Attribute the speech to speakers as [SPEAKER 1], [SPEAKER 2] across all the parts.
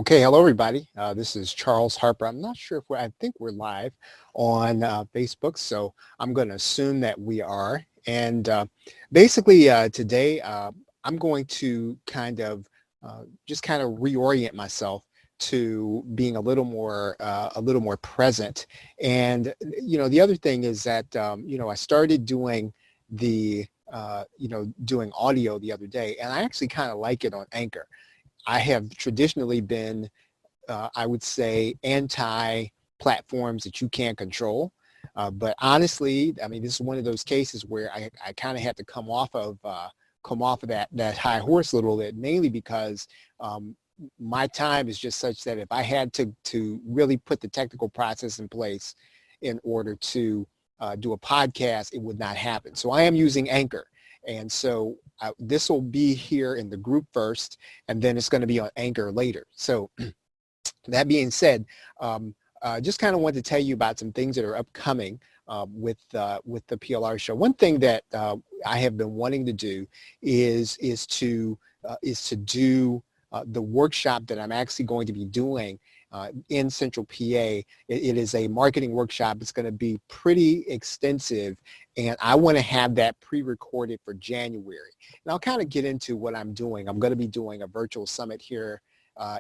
[SPEAKER 1] Okay, hello everybody. This is Charles Harper. I'm not sure if I think we're live on Facebook, so I'm going to assume that we are. And basically today I'm going to just kind of reorient myself to being a little more present. And the other thing is that I started doing doing audio the other day, and I actually kind of like it on Anchor. I have traditionally been, I would say, anti-platforms that you can't control. But honestly, I mean, this is one of those cases where I kind of had to come off of that high horse a little bit, mainly because my time is just such that if I had to really put the technical process in place in order to do a podcast, it would not happen. So I am using Anchor. And so this will be here in the group first, and then it's going to be on Anchor later. So that being said, just kind of want to tell you about some things that are upcoming with the PLR show. One thing that I have been wanting to do is to do the workshop that I'm actually going to be doing in Central PA. It is a marketing workshop. It's going to be pretty extensive, and I want to have that pre-recorded for January. And I'll kind of get into what I'm doing. I'm going to be doing a virtual summit here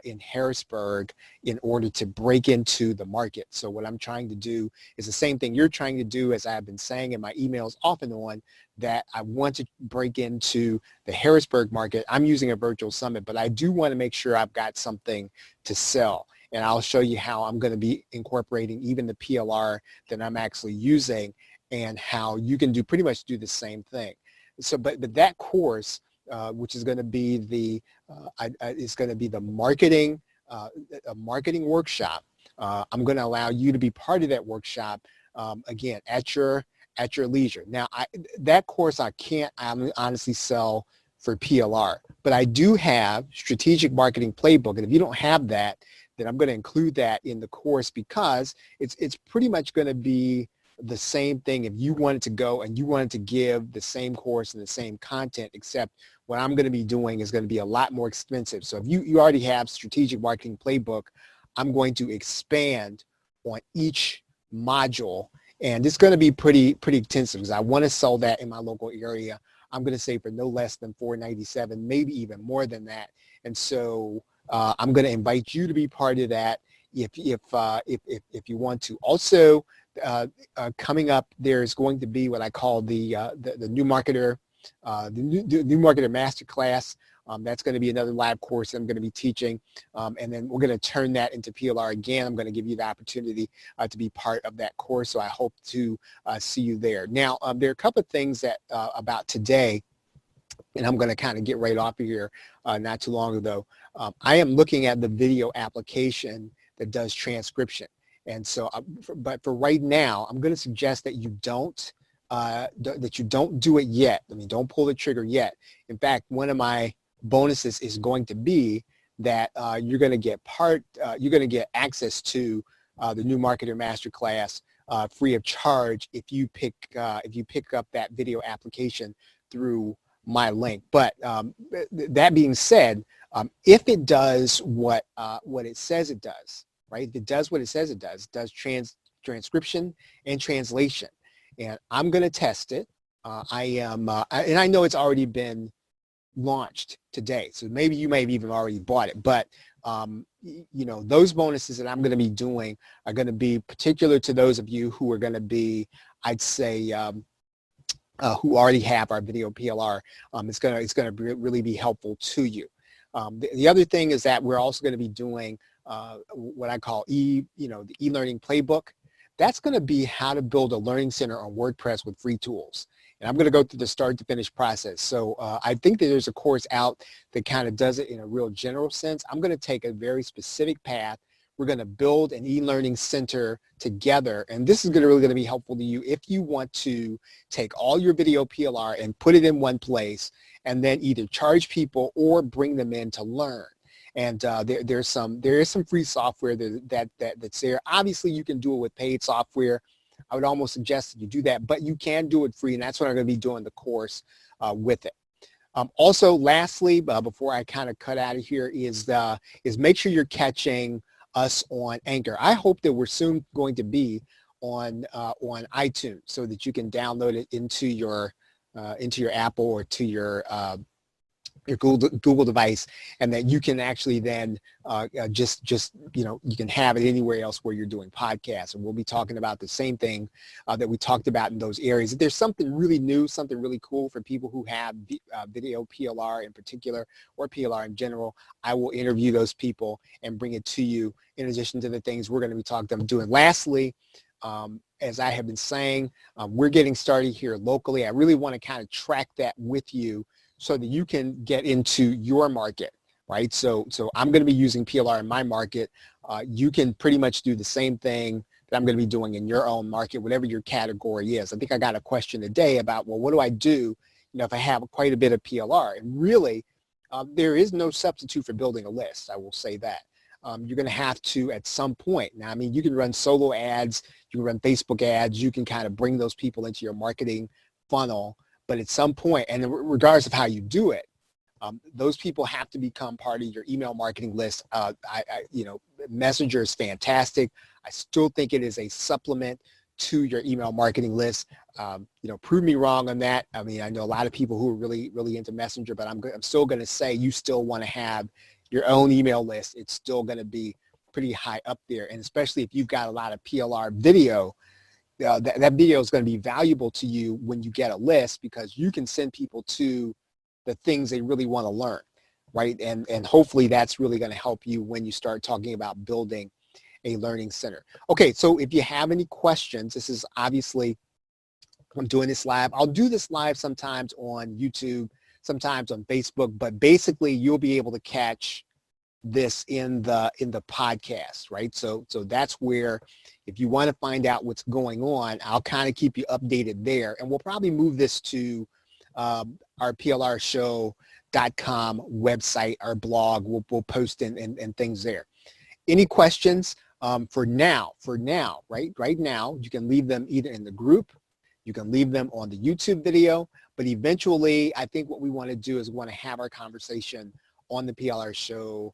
[SPEAKER 1] in Harrisburg in order to break into the market. So what I'm trying to do is the same thing you're trying to do, as I've been saying in my emails off and on, that I want to break into the Harrisburg market. I'm using a virtual summit, but I do want to make sure I've got something to sell. And I'll show you how I'm going to be incorporating even the PLR that I'm actually using, and how you can pretty much do the same thing. So, but that course, which is going to be the marketing, a marketing workshop. I'm going to allow you to be part of that workshop, again, at your leisure. Now, that course I can't honestly sell for PLR, but I do have Strategic Marketing Playbook, and if you don't have that, then I'm going to include that in the course, because it's pretty much going to be the same thing if you wanted to go and you wanted to give the same course and the same content, except what I'm going to be doing is going to be a lot more expensive. So if you already have Strategic Marketing Playbook, I'm going to expand on each module, and it's going to be pretty intensive, because I want to sell that in my local area. I'm going to say for no less than $497, maybe even more than that. And so I'm going to invite you to be part of that if you want to. Also, coming up, there's going to be what I call the new marketer, the new marketer masterclass. That's going to be another live course I'm going to be teaching, and then we're going to turn that into PLR again. I'm going to give you the opportunity to be part of that course, so I hope to see you there. Now, there are a couple of things that about today, and I'm going to kind of get right off of here. Not too long ago, I am looking at the video application that does transcription. And so, but for right now, I'm going to suggest that you don't do it yet. I mean, don't pull the trigger yet. In fact, one of my bonuses is going to be that you're going to get access to the new marketer masterclass free of charge if you pick up that video application through my link. But that being said, if it does what it says it does, right? If it does what it says it does transcription and translation, and I'm going to test it. And I know it's already been launched today, so maybe you may have even already bought it. But those bonuses that I'm going to be doing are going to be particular to those of you who are going to be, I'd say, who already have our video PLR. It's going to really be helpful to you. The other thing is that we're also going to be doing what I call the e-learning playbook. That's going to be how to build a learning center on WordPress with free tools. And I'm going to go through the start to finish process. So I think that there's a course out that kind of does it in a real general sense. I'm going to take a very specific path. We're going to build an e-learning center together. And this is really going to be helpful to you if you want to take all your video PLR and put it in one place, and then either charge people or bring them in to learn. And there is some free software that's there. Obviously, you can do it with paid software. I would almost suggest that you do that, but you can do it free, and that's what I'm going to be doing the course with it. Also, lastly, before I kind of cut out of here, is make sure you're catching us on Anchor. I hope that we're soon going to be on iTunes so that you can download it into your Apple or to your Google device, and that you can actually then just you can have it anywhere else where you're doing podcasts. And we'll be talking about the same thing that we talked about in those areas. If there's something really new, something really cool for people who have video PLR in particular, or PLR in general, I will interview those people and bring it to you in addition to the things we're going to be talking about doing. Lastly, as I have been saying, we're getting started here locally. I really want to kind of track that with you so that you can get into your market, right? So I'm going to be using PLR in my market. You can pretty much do the same thing that I'm going to be doing in your own market, whatever your category is. I think I got a question today about, well, what do I do, if I have quite a bit of PLR? And really, there is no substitute for building a list. I will say that. You're going to have to at some point. Now, I mean, you can run solo ads, you can run Facebook ads, you can kind of bring those people into your marketing funnel. But at some point, and regardless of how you do it, those people have to become part of your email marketing list. Messenger is fantastic. I still think it is a supplement to your email marketing list. Prove me wrong on that. I mean, I know a lot of people who are really, really into Messenger, but I'm still going to say you still want to have your own email list. It's still going to be pretty high up there. And especially if you've got a lot of PLR video, that video is going to be valuable to you when you get a list, because you can send people to the things they really want to learn, right? And hopefully that's really going to help you when you start talking about building a learning center. Okay, so if you have any questions, this is obviously, I'm doing this live. I'll do this live sometimes on YouTube, sometimes on Facebook, but basically you'll be able to catch this in the podcast, right? So that's where, if you want to find out what's going on, I'll kind of keep you updated there. And we'll probably move this to our PLRshow.com website, our blog. We'll post and things there. Any questions? For now, right now, you can leave them either in the group, you can leave them on the YouTube video, but eventually I think what we want to do is we want to have our conversation on the PLRshow.com.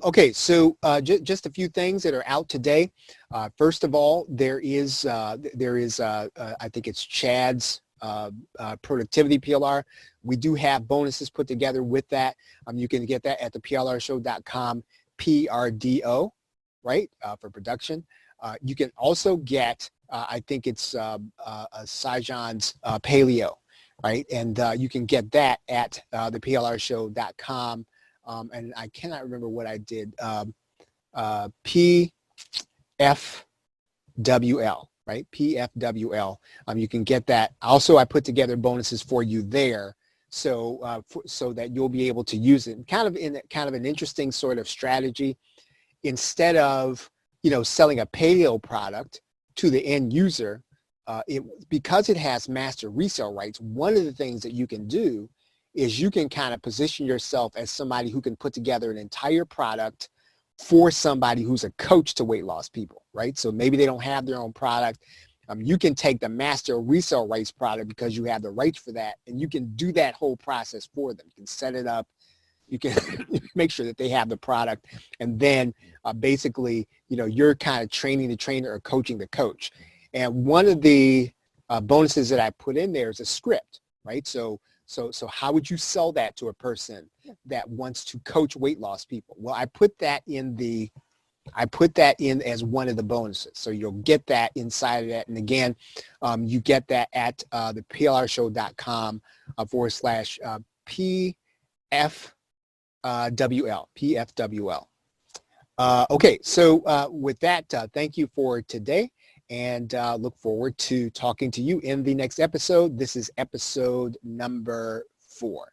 [SPEAKER 1] Okay, so just a few things that are out today. First of all, there is I think it's Chad's productivity PLR. We do have bonuses put together with that. You can get that at the PLRshow.com PRDO, right, for production. You can also get, I think it's Sajan's Paleo, right, and you can get that at the PLRshow.com. And I cannot remember what I did. PFWL, right? PFWL. You can get that. Also, I put together bonuses for you there, so so that you'll be able to use it. Kind of an interesting sort of strategy. Instead of selling a paleo product to the end user, because it has master resale rights. One of the things that you can do is you can kind of position yourself as somebody who can put together an entire product for somebody who's a coach to weight loss people, right? So maybe they don't have their own product. You can take the master resale rights product because you have the rights for that, and you can do that whole process for them. You can set it up. You can make sure that they have the product, and then basically, you're kind of training the trainer or coaching the coach. And one of the bonuses that I put in there is a script, right? So how would you sell that to a person that wants to coach weight loss people? Well, I put that in as one of the bonuses. So you'll get that inside of that. And again, you get that at the PLRshow.com /PFWL. Okay, so with that, thank you for today, and look forward to talking to you in the next episode. This is episode number 4.